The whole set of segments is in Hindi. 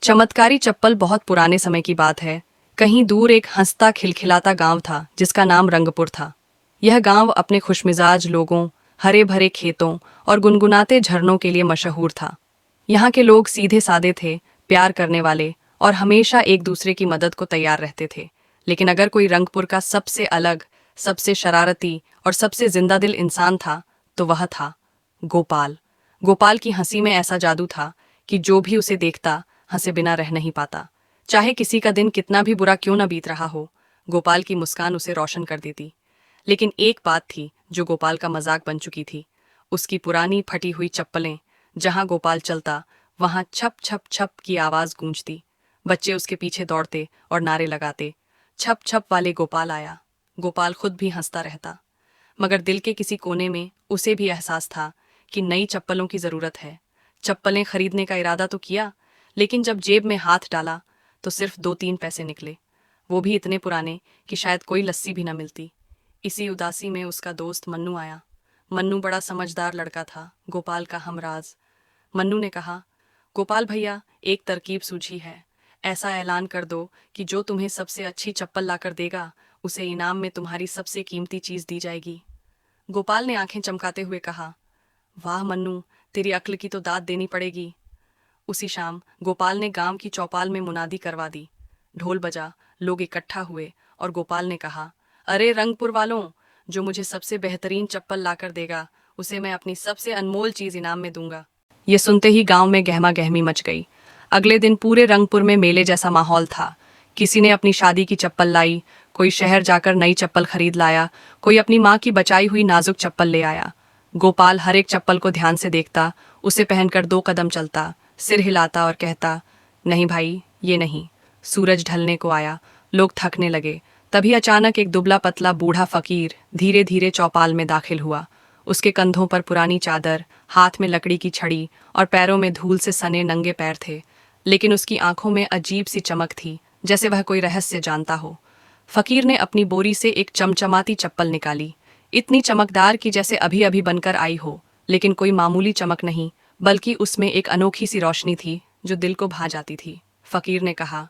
चमत्कारी चप्पल बहुत पुराने समय की बात है। कहीं दूर एक हंसता खिलखिलाता गांव था जिसका नाम रंगपुर था। यह गांव अपने खुशमिजाज लोगों, हरे भरे खेतों और गुनगुनाते झरनों के लिए मशहूर था। यहाँ के लोग सीधे सादे थे, प्यार करने वाले और हमेशा एक दूसरे की मदद को तैयार रहते थे। लेकिन अगर कोई रंगपुर का सबसे अलग, सबसे शरारती और सबसे जिंदा दिल इंसान था तो वह था गोपाल। गोपाल की हंसी में ऐसा जादू था कि जो भी उसे देखता हंसे बिना रह नहीं पाता। चाहे किसी का दिन कितना भी बुरा क्यों न बीत रहा हो, गोपाल की मुस्कान उसे रोशन कर देती। लेकिन एक बात थी जो गोपाल का मजाक बन चुकी थी, उसकी पुरानी फटी हुई चप्पलें। जहां गोपाल चलता वहां छप छप छप की आवाज गूंजती। बच्चे उसके पीछे दौड़ते और नारे लगाते, छप छप वाले गोपाल आया। गोपाल खुद भी हंसता रहता, मगर दिल के किसी कोने में उसे भी एहसास था कि नई चप्पलों की जरूरत है। चप्पलें खरीदने का इरादा तो किया, लेकिन जब जेब में हाथ डाला तो सिर्फ 2-3 पैसे निकले, वो भी इतने पुराने कि शायद कोई लस्सी भी न मिलती। इसी उदासी में उसका दोस्त मन्नू आया। मन्नू बड़ा समझदार लड़का था, गोपाल का हमराज। मन्नू ने कहा, गोपाल भैया, एक तरकीब सूझी है। ऐसा ऐलान कर दो कि जो तुम्हें सबसे अच्छी चप्पल लाकर देगा उसे इनाम में तुम्हारी सबसे कीमती चीज दी जाएगी। गोपाल ने आंखें चमकाते हुए कहा, वाह मन्नू, तेरी अक्ल की तो दाद देनी पड़ेगी। उसी शाम गोपाल ने गांव की चौपाल में मुनादी करवा दी। ढोल बजा, लोग इकट्ठा हुए और गोपाल ने कहा, अरे रंगपुर वालों, जो मुझे सबसे बेहतरीन चप्पल लाकर देगा उसे मैं अपनी सबसे अनमोल चीज इनाम में दूंगा। ये सुनते ही गांव में गहमा गहमी मच गई। अगले दिन पूरे रंगपुर में मेले जैसा माहौल था। किसी ने अपनी शादी की चप्पल लाई, कोई शहर जाकर नई चप्पल खरीद लाया, कोई अपनी माँ की बचाई हुई नाजुक चप्पल ले आया। गोपाल हर एक चप्पल को ध्यान से देखता, उसे पहनकर 2 कदम चलता, सिर हिलाता और कहता, नहीं भाई, ये नहीं। सूरज ढलने को आया, लोग थकने लगे। तभी अचानक एक दुबला पतला बूढ़ा फकीर धीरे धीरे चौपाल में दाखिल हुआ। उसके कंधों पर पुरानी चादर, हाथ में लकड़ी की छड़ी और पैरों में धूल से सने नंगे पैर थे। लेकिन उसकी आंखों में अजीब सी चमक थी, जैसे वह कोई रहस्य जानता हो। फकीर ने अपनी बोरी से एक चमचमाती चप्पल निकाली, इतनी चमकदार कि जैसे अभी अभी बनकर आई हो। लेकिन कोई मामूली चमक नहीं, बल्कि उसमें एक अनोखी सी रोशनी थी जो दिल को भा जाती थी। फकीर ने कहा,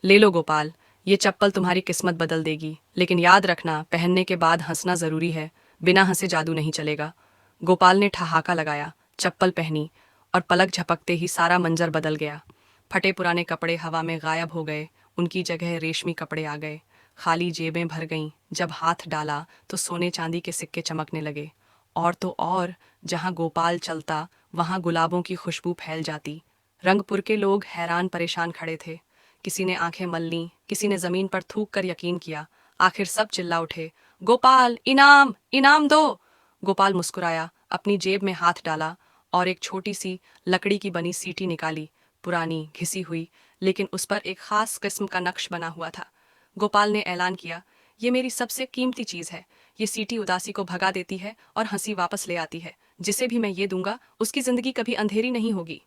ले लो गोपाल, ये चप्पल तुम्हारी किस्मत बदल देगी, लेकिन याद रखना, पहनने के बाद हंसना जरूरी है, बिना हंसे जादू नहीं चलेगा। गोपाल ने ठहाका लगाया, चप्पल पहनी और पलक झपकते ही सारा मंजर बदल गया। फटे पुराने कपड़े हवा में गायब हो गए, उनकी जगह रेशमी कपड़े आ गए। खाली जेबें भर गईं। जब हाथ डाला तो सोने चांदी के सिक्के चमकने लगे। और तो और, जहां गोपाल चलता वहां गुलाबों की खुशबू फैल जाती। रंगपुर के लोग हैरान परेशान खड़े थे। किसी ने आंखें मल लीं, किसी ने जमीन पर थूक कर यकीन किया। आखिर सब चिल्ला उठे, गोपाल, इनाम, इनाम दो। गोपाल मुस्कुराया, अपनी जेब में हाथ डाला और एक छोटी सी लकड़ी की बनी सीटी निकाली। पुरानी, घिसी हुई, लेकिन उस पर एक खास किस्म का नक्श बना हुआ था। गोपाल ने ऐलान किया, ये मेरी सबसे कीमती चीज है। ये सीटी उदासी को भगा देती है और हंसी वापस ले आती है। जिसे भी मैं ये दूंगा उसकी जिंदगी कभी अंधेरी नहीं होगी।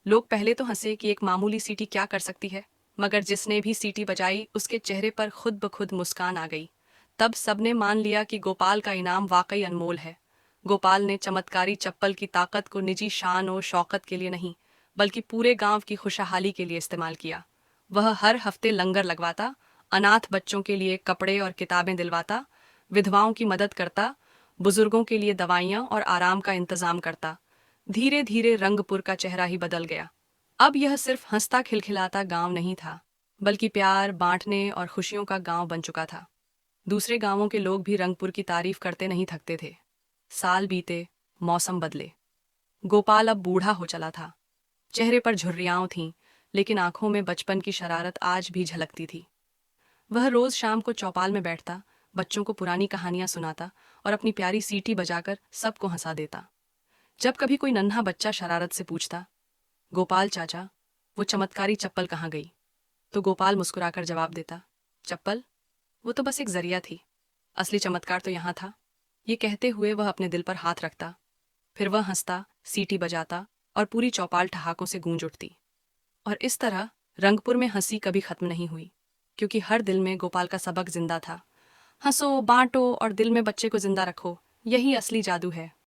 लोग पहले तो हंसे कि एक मामूली सीटी क्या कर सकती है, मगर जिसने भी सीटी बजाई उसके चेहरे पर खुद ब खुद मुस्कान आ गई। तब सबने मान लिया कि गोपाल का इनाम वाकई अनमोल है। गोपाल ने चमत्कारी चप्पल की ताकत को निजी शान और शौकत के लिए नहीं, बल्कि पूरे गांव की खुशहाली के लिए इस्तेमाल किया। वह हर हफ्ते लंगर लगवाता, अनाथ बच्चों के लिए कपड़े और किताबें दिलवाता, विधवाओं की मदद करता, बुजुर्गों के लिए दवाइयाँ और आराम का इंतजाम करता। धीरे धीरे रंगपुर का चेहरा ही बदल गया। अब यह सिर्फ हंसता खिलखिलाता गांव नहीं था, बल्कि प्यार बांटने और खुशियों का गांव बन चुका था। दूसरे गांवों के लोग भी रंगपुर की तारीफ करते नहीं थकते थे। साल बीते, मौसम बदले। गोपाल अब बूढ़ा हो चला था। चेहरे पर झुर्रियां थीं, लेकिन आंखों में बचपन की शरारत आज भी झलकती थी। वह रोज शाम को चौपाल में बैठता, बच्चों को पुरानी कहानियां सुनाता और अपनी प्यारी सीटी बजाकर सबको हंसा देता। जब कभी कोई नन्हा बच्चा शरारत से पूछता, गोपाल चाचा, वो चमत्कारी चप्पल कहाँ गई, तो गोपाल मुस्कुराकर जवाब देता, चप्पल, वो तो बस एक जरिया थी, असली चमत्कार तो यहाँ था। ये कहते हुए वह अपने दिल पर हाथ रखता। फिर वह हंसता, सीटी बजाता और पूरी चौपाल ठहाकों से गूंज उठती। और इस तरह रंगपुर में हंसी कभी खत्म नहीं हुई, क्योंकि हर दिल में गोपाल का सबक जिंदा था। हंसो, बांटो और दिल में बच्चे को जिंदा रखो, यही असली जादू है।